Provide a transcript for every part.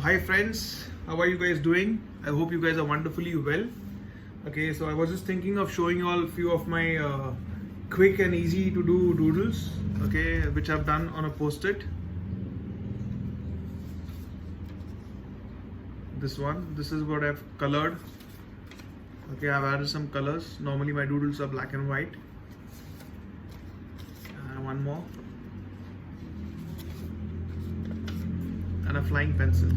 Hi friends, how are you guys doing? I hope you guys are wonderfully well. Okay, so I was just thinking of showing you all a few of my quick and easy to do doodles, okay, which I've done on a post-it. This is what I've colored. Okay, I've added some colors. Normally my doodles are black and white. And one more. And a flying pencil.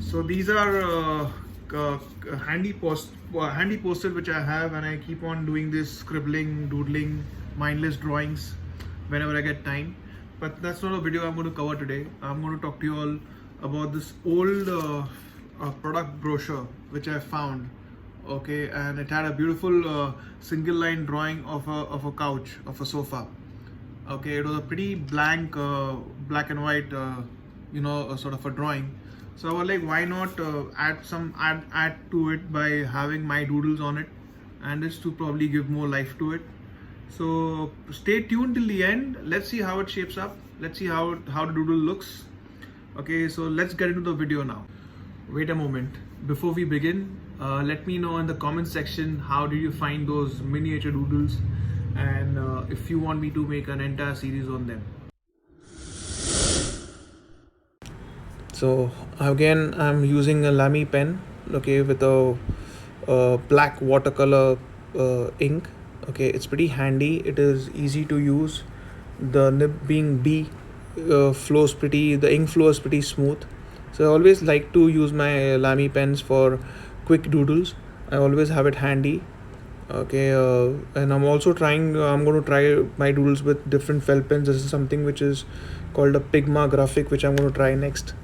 So these are handy post-it which I have, and I keep on doing this scribbling, doodling, mindless drawings whenever I get time. But that's not a video I'm going to cover today. I'm going to talk to you all about this old product brochure which I found. Okay, and it had a beautiful single line drawing of a couch, of a sofa. Okay, it was a pretty blank black and white sort of a drawing. So I was like, why not add to it by having my doodles on it, and just to probably give more life to it. So stay tuned till the end. Let's see how it shapes up. Let's see how the doodle looks. Okay, so let's get into the video now. Wait a moment. Before we begin, let me know in the comment section how did you find those miniature doodles, and if you want me to make an entire series on them. So again, I'm using a Lamy pen, okay, with a black watercolor ink. Okay, it's pretty handy. It is easy to use. The nib being B, the ink flows pretty smooth. So I always like to use my Lamy pens for quick doodles. I always have it handy. Okay, and I'm also I'm going to try my doodles with different felt pens. This is something which is called a Pigma graphic, which I'm going to try next.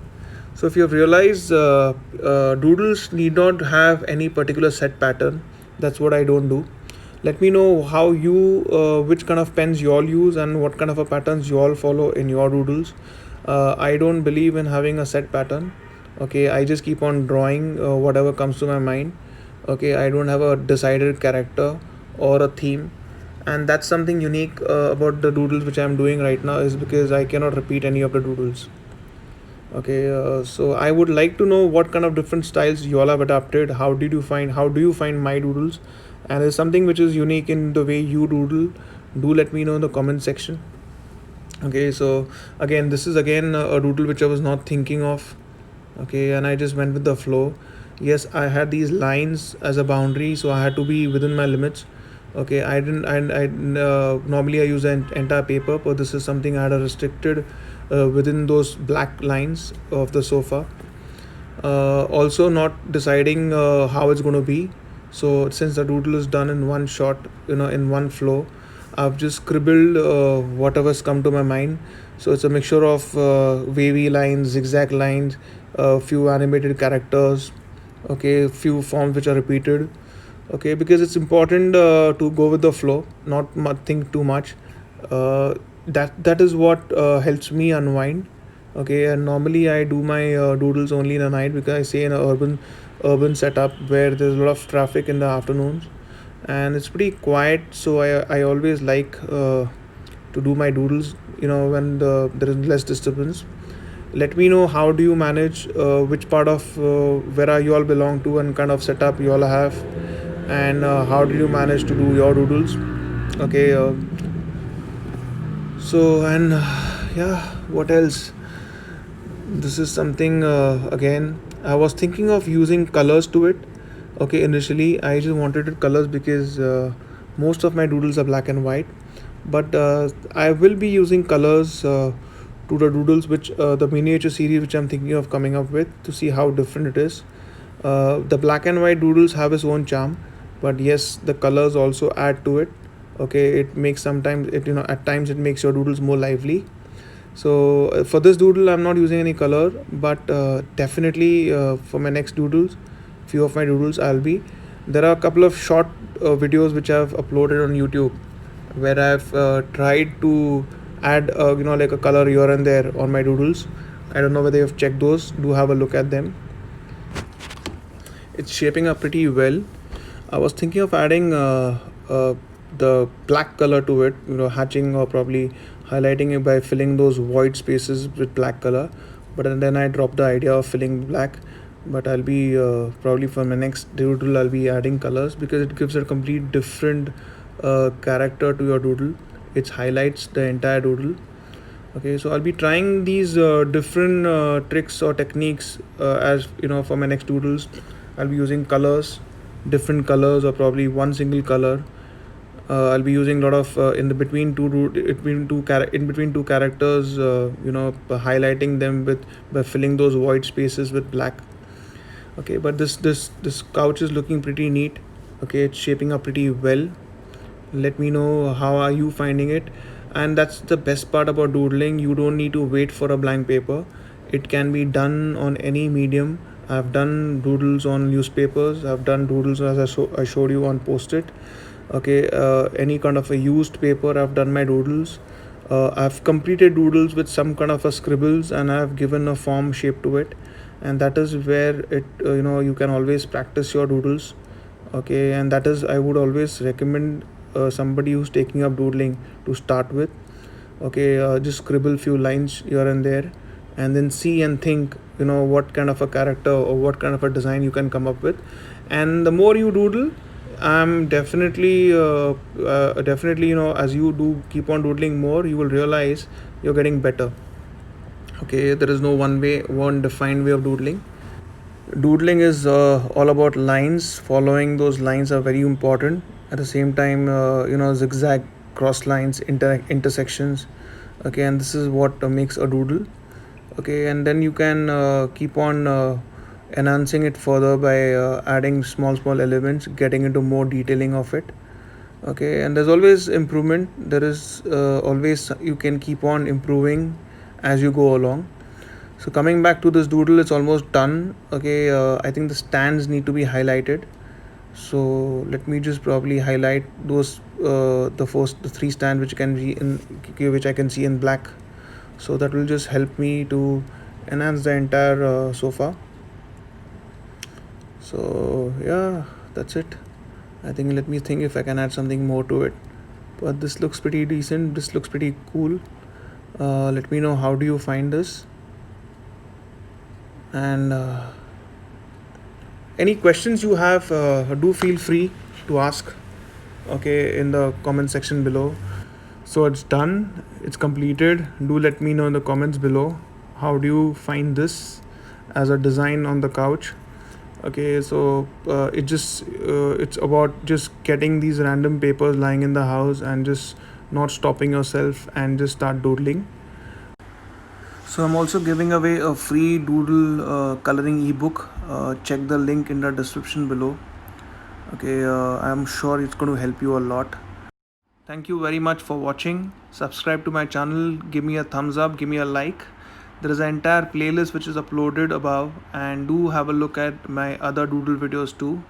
So if you have realized, doodles need not have any particular set pattern. That's what I don't do. Let me know how which kind of pens you all use and what kind of a patterns you all follow in your doodles. I don't believe in having a set pattern. Okay, I just keep on drawing whatever comes to my mind. Okay, I don't have a decided character or a theme, and that's something unique about the doodles which I'm doing right now, is because I cannot repeat any of the doodles. Okay, so I would like to know what kind of different styles you all have adapted. How do you find my doodles, and is something which is unique in the way you doodle? Do let me know in the comment section. Okay, so again, this is again a doodle which I was not thinking of. Okay, and I just went with the flow. Yes, I had these lines as a boundary, so I had to be within my limits. Okay, I didn't I normally I use an entire paper, but this is something I had restricted within those black lines of the sofa. Also not deciding how it's going to be. So since the doodle is done in one shot, in one flow, I've just scribbled whatever's come to my mind. So it's a mixture of wavy lines, zigzag lines, a few animated characters, okay, few forms which are repeated. Okay, because it's important to go with the flow, not think too much. That is what helps me unwind. Okay, and normally I do my doodles only in the night, because I stay in an urban setup where there's a lot of traffic in the afternoons, and it's pretty quiet. So I always like to do my doodles when there is less disturbance. Let me know how do you manage, which part of where are you all belong to, and kind of setup you all have, and how did you manage to do your doodles. Okay, so and yeah, what else? This is something, again, I was thinking of using colors to it. Okay, initially I just wanted colors because most of my doodles are black and white, but I will be using colors to the doodles, which the miniature series which I'm thinking of coming up with, to see how different it is. The black and white doodles have its own charm, but yes, the colors also add to it. Okay, it makes sometimes it at times it makes your doodles more lively. So for this doodle I'm not using any color, but definitely for my next doodles, few of my doodles there are a couple of short videos which I've uploaded on YouTube, where I've tried to add like a color here and there on my doodles. I don't know whether you've checked those. Do have a look at them. It's shaping up pretty well. I was thinking of adding the black color to it, hatching or probably highlighting it by filling those void spaces with black color. but then I dropped the idea of filling black. But I'll be probably for my next doodle I'll be adding colors because it gives a complete different character to your doodle. It highlights the entire doodle. Okay, so I'll be trying these different tricks or techniques as you know for my next doodles. I'll be using colors, different colors, or probably one single color. I'll be using a lot of in the between in between two characters. Highlighting them with by filling those void spaces with black. Okay, but this couch is looking pretty neat. Okay, it's shaping up pretty well. Let me know how are you finding it. And that's the best part about doodling. You don't need to wait for a blank paper. It can be done on any medium. I've done doodles on newspapers. I've done doodles as I showed you on post-it. Okay, any kind of a used paper I've done my doodles. I've completed doodles with some kind of a scribbles and I've given a form shape to it, and that is where it you can always practice your doodles. Okay, and that is I would always recommend somebody who's taking up doodling to start with. Okay, just scribble few lines here and there, and then see and think what kind of a character or what kind of a design you can come up with. And the more you doodle, I'm definitely as you do keep on doodling more, you will realize you're getting better. Okay, there is no one defined way of doodling. Doodling is all about lines. Following those lines are very important. At the same time, zigzag, cross lines, intersections. Okay, and this is what makes a doodle. Okay, and then you can keep on enhancing it further by adding small elements, getting into more detailing of it. Okay, and there's always improvement. There is always you can keep on improving as you go along. So coming back to this doodle, it's almost done. Okay, I think the stands need to be highlighted. So let me just probably highlight those the three stands which I can see in black. So that will just help me to enhance the entire sofa. So yeah, that's it. I think let me think if I can add something more to it. But this looks pretty decent. This looks pretty cool. Let me know how do you find this. And any questions you have, do feel free to ask. Okay, in the comment section below. So it's done. It's completed. Do let me know in the comments below. How do you find this as a design on the couch? Okay, so it's about just getting these random papers lying in the house and just not stopping yourself and just start doodling. So I'm also giving away a free doodle coloring ebook. Check the link in the description below. Okay, I'm sure it's going to help you a lot. Thank you very much for watching. Subscribe to my channel, give me a thumbs up, give me a like. There is an entire playlist which is uploaded above, and do have a look at my other doodle videos too.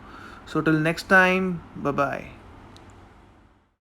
So till next time, bye bye.